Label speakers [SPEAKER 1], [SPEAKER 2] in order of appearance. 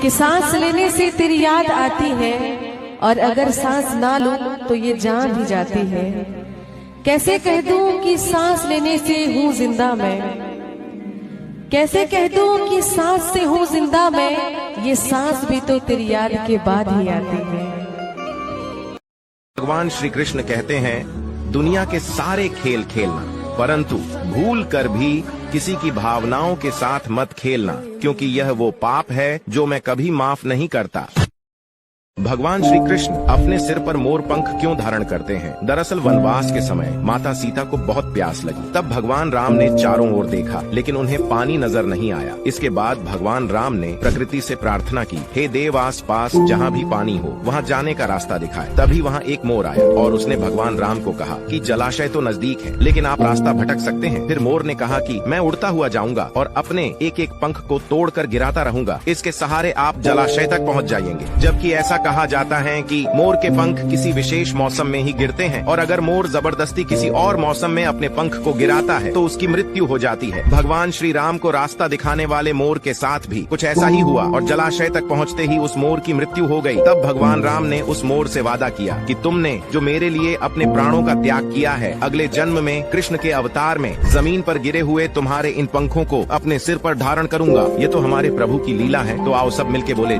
[SPEAKER 1] कि सांस लेने से तेरी याद आती है और अगर सांस ना लूं तो ये जान भी जाती है। कैसे कह दूं कि सांस लेने से हूं जिंदा मैं, कैसे कह दूं कि सांस से हूं जिंदा मैं, ये सांस भी तो तेरी याद के बाद ही आती है।
[SPEAKER 2] भगवान श्री कृष्ण कहते हैं दुनिया के सारे खेल खेलना, परंतु भूल कर भी किसी की भावनाओं के साथ मत खेलना, क्योंकि यह वो पाप है जो मैं कभी माफ नहीं करता। भगवान श्री कृष्ण अपने सिर पर मोर पंख क्यों धारण करते हैं? दरअसल वनवास के समय माता सीता को बहुत प्यास लगी। तब भगवान राम ने चारों ओर देखा, लेकिन उन्हें पानी नजर नहीं आया। इसके बाद भगवान राम ने प्रकृति से प्रार्थना की, हे देव आस पास जहाँ भी पानी हो वहाँ जाने का रास्ता दिखाए। तभी वहाँ एक मोर आया और उसने भगवान राम को कहा कि जलाशय तो नजदीक है, लेकिन आप रास्ता भटक सकते हैं। फिर मोर ने कहा कि मैं उड़ता हुआ जाऊंगा और अपने एक एक पंख को तोड़कर गिराता रहूंगा, इसके सहारे आप जलाशय तक पहुँच जाएंगे। जबकि ऐसा कहा जाता है कि मोर के पंख किसी विशेष मौसम में ही गिरते हैं, और अगर मोर जबरदस्ती किसी और मौसम में अपने पंख को गिराता है तो उसकी मृत्यु हो जाती है। भगवान श्री राम को रास्ता दिखाने वाले मोर के साथ भी कुछ ऐसा ही हुआ और जलाशय तक पहुंचते ही उस मोर की मृत्यु हो गई। तब भगवान राम ने उस मोर से वादा किया कि तुमने जो मेरे लिए अपने प्राणों का त्याग किया है, अगले जन्म में कृष्ण के अवतार में जमीन पर गिरे हुए तुम्हारे इन पंखों को अपने सिर पर धारण करूंगा। ये तो हमारे प्रभु की लीला है। तो आओ सब मिलके बोले